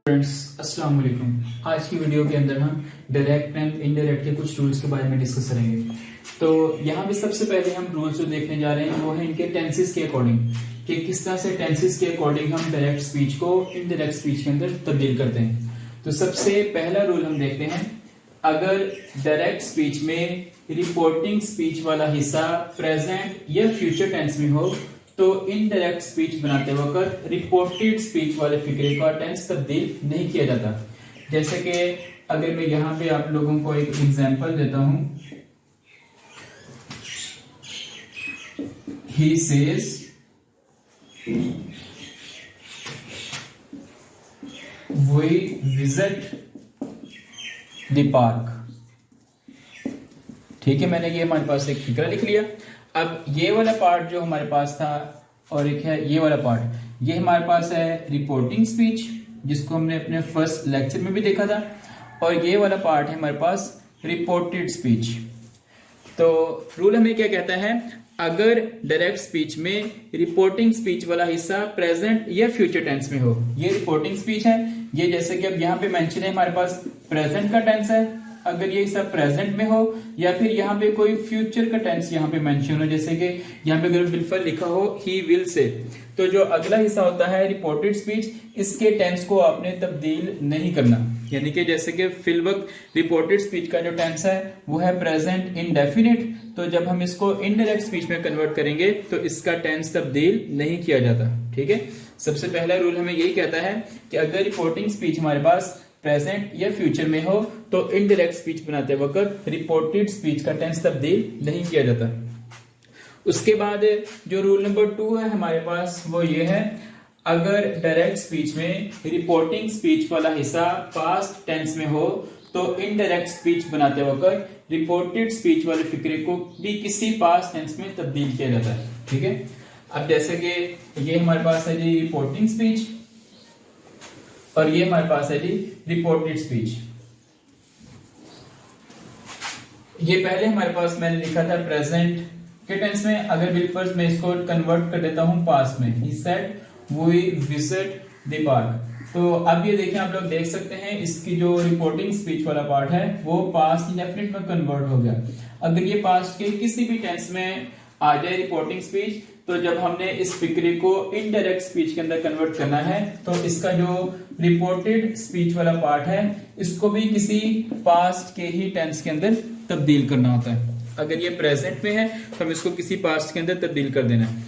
Friends अस्सलाम वालेकुम। आज की वीडियो के अंदर हम डायरेक्ट एंड इनडायरेक्ट के कुछ रूल्स के बारे में डिस्कस करेंगे। तो यहाँ पे सबसे पहले हम रूल्स जो देखने जा रहे हैं वो है इनके टेंसेस के अकॉर्डिंग, कि किस तरह से टेंसेस के अकॉर्डिंग हम डायरेक्ट स्पीच को इनडायरेक्ट स्पीच के अंदर तब्दील करते हैं। तो सबसे पहला रूल हम देखते हैं, अगर डायरेक्ट स्पीच में रिपोर्टिंग स्पीच वाला हिस्सा प्रेजेंट या फ्यूचर टेंस में हो तो इनडायरेक्ट स्पीच बनाते वक्त रिपोर्टेड स्पीच वाले फिक्रे का टेंस तब्दील नहीं किया जाता। जैसे कि अगर मैं यहां पे आप लोगों को एक एग्जांपल देता हूं, he says we visit the park. ठीक है, मैंने ये हमारे पास एक फिक्रा लिख लिया। अब ये वाला पार्ट जो हमारे पास था और एक है ये वाला पार्ट, ये हमारे पास है रिपोर्टिंग स्पीच जिसको हमने अपने फर्स्ट लेक्चर में भी देखा था, और ये वाला पार्ट है हमारे पास रिपोर्टेड स्पीच। तो रूल हमें क्या कहता है, अगर डायरेक्ट स्पीच में रिपोर्टिंग स्पीच वाला हिस्सा प्रेजेंट या फ्यूचर टेंस में हो, ये रिपोर्टिंग स्पीच है, ये जैसे कि अब यहाँ पे मेंशन है हमारे पास प्रेजेंट का टेंस है, अगर ये सब प्रेजेंट में हो या फिर यहाँ पे कोई फ्यूचर का टेंस यहाँ पे मेंशन हो, जैसे कि यहाँ पे अगर बिल्कुल लिखा हो ही विल से, तो जो अगला हिस्सा होता है रिपोर्टेड स्पीच, इसके टेंस को आपने तब्दील नहीं करना। यानी कि जैसे कि फिल वक्त रिपोर्टेड स्पीच का जो टेंस है वो है प्रेजेंट इंडेफिनिट, तो जब हम इसको इनडायरेक्ट स्पीच में कन्वर्ट करेंगे तो इसका टेंस तब्दील नहीं किया जाता। ठीक है, सबसे पहला रूल हमें यही कहता है कि अगर रिपोर्टिंग स्पीच हमारे पास प्रेजेंट या फ्यूचर में हो तो इनडायरेक्ट स्पीच बनाते वक्त रिपोर्टेड स्पीच का टेंस तब्दील नहीं किया जाता। उसके बाद जो रूल नंबर 2 है हमारे पास वो ये है, अगर डायरेक्ट स्पीच में रिपोर्टिंग स्पीच वाला हिस्सा पास्ट टेंस में हो तो इनडायरेक्ट स्पीच बनाते वक्त रिपोर्टेड स्पीच वाले फिक्रे को भी किसी पास्ट टेंस में तब्दील किया जाता है। ठीक है, अब जैसे कि ये हमारे पास है जी रिपोर्टिंग स्पीच और ये हमारे पास है जी रिपोर्टेड स्पीच। ये पहले हमारे पास मैंने लिखा था प्रेजेंट के टेंस में, अगर बिल्कुल मैं इसको कन्वर्ट कर देता हूं पास्ट में, he said we visit the park. तो अब ये देखें, आप लोग देख सकते हैं इसकी जो रिपोर्टिंग स्पीच वाला पार्ट है वो पास्ट इंडेफिनिट में कन्वर्ट हो गया। अगर ये पास्ट के किसी भी टेंस में आ जाए रिपोर्टिंग स्पीच, तो जब हमने इस फिक्रे को इनडायरेक्ट स्पीच के अंदर कन्वर्ट करना है तो इसका जो रिपोर्टेड स्पीच वाला पार्ट है इसको भी किसी पास्ट के ही टेंस के अंदर तब्दील करना होता है। अगर ये प्रेजेंट में है तो हम इसको किसी पास्ट के अंदर तब्दील कर देना है।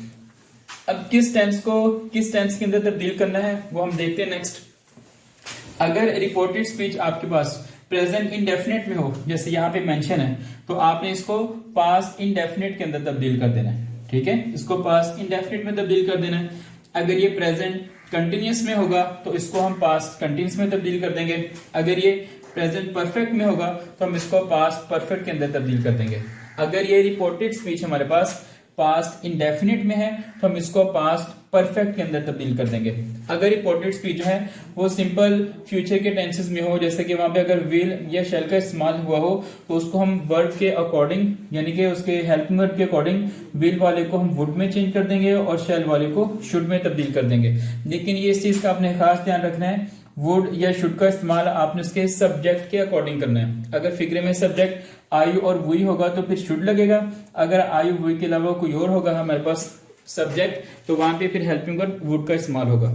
अब किस टेंस को किस टेंस के अंदर तब्दील करना है वो हम देखते हैं नेक्स्ट। अगर रिपोर्टेड स्पीच आपके पास प्रेजेंट इंडेफिनिट में हो, जैसे यहाँ पे मेंशन है, तो आपने इसको पास्ट इंडेफिनिट के अंदर तब्दील कर देना है। ठीक है, इसको पास्ट इंडेफिनिट में तब्दील कर देना है। अगर ये प्रेजेंट कंटिन्यूअस में होगा तो इसको हम पास्ट कंटिन्यूअस में तब्दील कर देंगे। अगर ये प्रेजेंट परफेक्ट में होगा तो हम इसको पास्ट परफेक्ट के अंदर तब्दील कर देंगे। अगर ये रिपोर्टेड स्पीच हमारे पास पास्ट इंडेफिनिट में है तो हम इसको पास्ट परफेक्ट के अंदर तब्दील कर देंगे। अगर रिपोर्टेड स्पीच जो है वो सिंपल फ्यूचर के टेंसेस में हो, जैसे कि वहां पे अगर विल या शैल का इस्तेमाल हुआ हो तो उसको हम वर्ब के अकॉर्डिंग, यानी कि उसके हेल्पिंग वर्ब के अकॉर्डिंग विल वाले को हम वुड में चेंज कर देंगे और शैल वाले को शुड में तब्दील कर देंगे। लेकिन ये इस चीज का आपने खास ध्यान रखना है, वुड या शुड का इस्तेमाल आपने उसके सब्जेक्ट के अकॉर्डिंग करना है। अगर फिक्रे में सब्जेक्ट आई और वुई होगा तो फिर शुड लगेगा, अगर आई वुई के अलावा कोई और होगा हमारे पास सब्जेक्ट तो वहां पे फिर हेल्पिंग वर्ब वुड का इस्तेमाल होगा।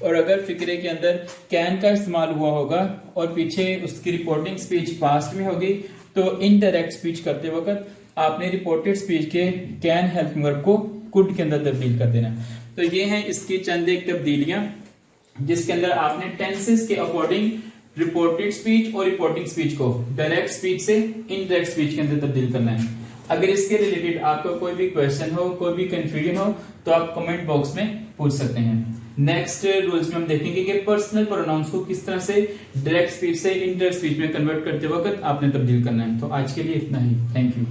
और अगर फिक्रे के अंदर कैन का इस्तेमाल हुआ होगा और पीछे उसकी रिपोर्टिंग स्पीच पास्ट में होगी तो इनडायरेक्ट स्पीच करते वक्त आपने रिपोर्टेड स्पीच के कैन हेल्पिंग वर्ब को कुड के अंदर तब्दील कर देना। तो ये है इसकी चंद एक तब्दीलियां जिसके अंदर आपने टेंसेस के अकॉर्डिंग रिपोर्टेड स्पीच और रिपोर्टिंग स्पीच को डायरेक्ट स्पीच से इनडायरेक्ट स्पीच के अंदर तब्दील करना है। अगर इसके रिलेटेड आपका कोई भी क्वेश्चन हो, कोई भी कंफ्यूजन हो तो आप कमेंट बॉक्स में पूछ सकते हैं। नेक्स्ट रूल्स में हम देखेंगे कि पर्सनल प्रोनाउंस को किस तरह से डायरेक्ट स्पीच से इनडायरेक्ट स्पीच में कन्वर्ट करते वक्त आपने तब्दील करना है। तो आज के लिए इतना ही, थैंक यू।